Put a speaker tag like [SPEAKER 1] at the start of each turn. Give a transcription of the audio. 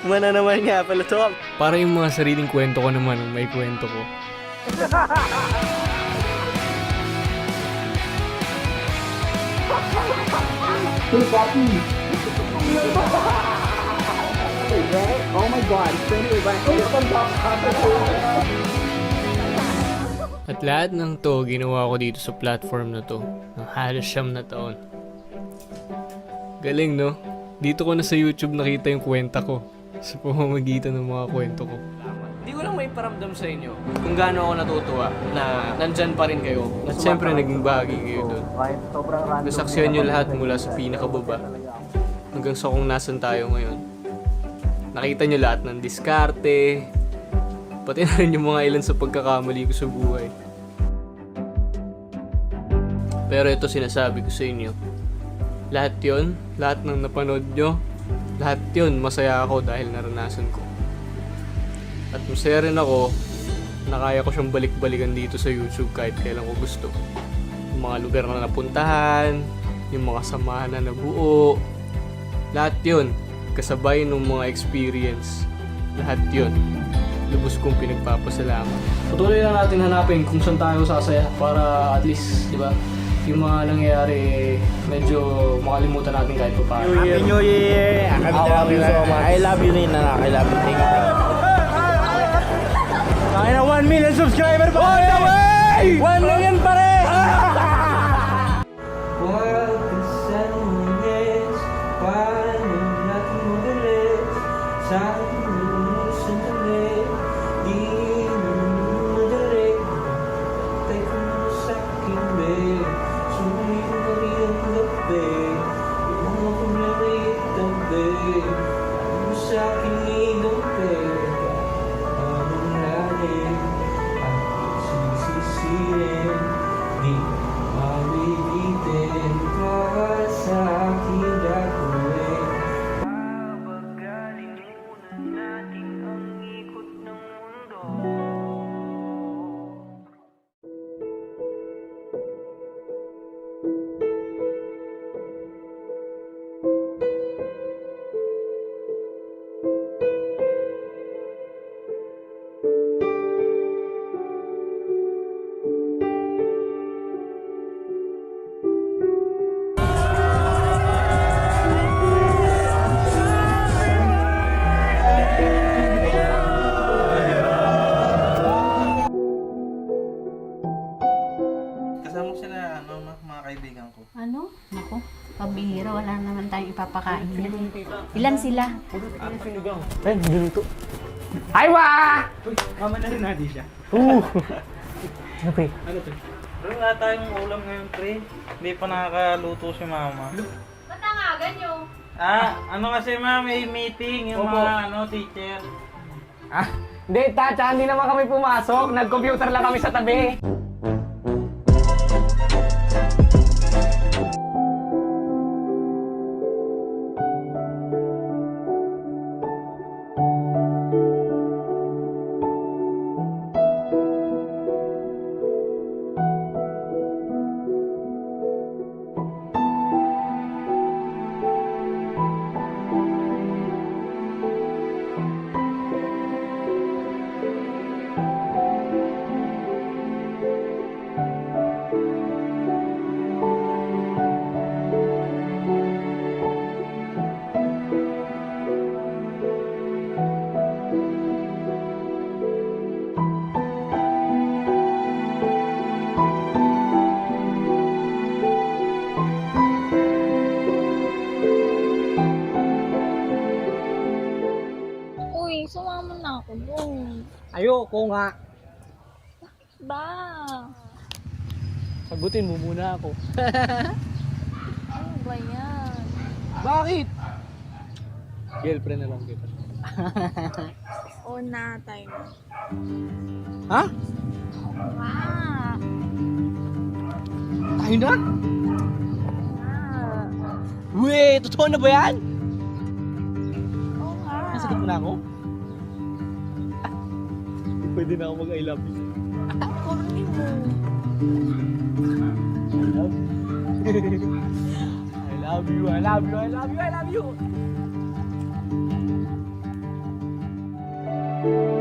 [SPEAKER 1] Mana naman nga pala to.
[SPEAKER 2] Para yung mga sariling kwento ko naman, may kwento ko.
[SPEAKER 1] Oh my God.
[SPEAKER 2] At lahat ng to, ginawa ko dito sa platform na to, ng halos 9 na taon. Galing, no? Dito ko na sa YouTube nakita yung kwenta ko sa pamamagitan ng mga kwento ko. Hindi ko lang may paramdam sa inyo kung gaano ako natutuwa na nandyan pa rin kayo. At syempre naging bahagi kayo doon. Nasaksihan nyo lahat mula sa pinakababa hanggang sa kung nasan tayo ngayon. Nakita nyo lahat ng diskarte, pati na rin yung mga ilan sa pagkakamali ko sa buhay. Pero ito sinasabi ko sa inyo. Lahat yon, lahat ng napanood nyo, lahat yon masaya ako dahil naranasan ko. At masaya rin ako na kaya ko siyang balik-balikan dito sa YouTube kahit kailan ko gusto. Yung mga lugar na napuntahan, yung mga samahan na nabuo, lahat yon kasabay ng mga experience. Lahat yon lubos kong pinagpapasalamat. Patuloy lang natin hanapin kung saan tayo sasaya para at least, di ba, yung mga nangyayari medyo makalimutan natin kahit pa paano.
[SPEAKER 1] Happy New Year! I love you rin, anak. I love you. Thank you. Kaya na 1 million subscriber pa! On the way! 1 million pa rin!
[SPEAKER 3] Kasama sila, mga kaibigan ko.
[SPEAKER 4] Ano? Naku, pabihira. Wala naman tayong ipapakain yan. Ilan sila?
[SPEAKER 1] Ay, niluluto.
[SPEAKER 3] Mama na rin natin siya.
[SPEAKER 1] Ano pre?
[SPEAKER 3] Ano to? Pero wala tayong ulam ngayon, pre. Hindi pa nakakaluto si mama.
[SPEAKER 4] Ba't nangagan nyo?
[SPEAKER 3] Ano kasi ma, may meeting yung mga teacher.
[SPEAKER 5] Hindi, Tacha, hindi naman kami pumasok. Nag-computer lang kami sa tabi.
[SPEAKER 6] Sumama na ako doon.
[SPEAKER 5] Ayoko nga.
[SPEAKER 6] Ba?
[SPEAKER 5] Sagutin mo muna ako.
[SPEAKER 6] Ano ba yan?
[SPEAKER 5] Bakit? Girlfriend na lang kita.
[SPEAKER 6] O na, tayo na.
[SPEAKER 5] Ha?
[SPEAKER 6] Ah,
[SPEAKER 5] Tayo na?
[SPEAKER 6] ah.
[SPEAKER 5] Weh, totoo na ba yan?
[SPEAKER 6] Oo nga.
[SPEAKER 5] Nasagot mo na ako? Pwede na ako mag-I love you.
[SPEAKER 6] Corny mo.
[SPEAKER 5] I love you, I love you, I love you, I love you!
[SPEAKER 6] Bye.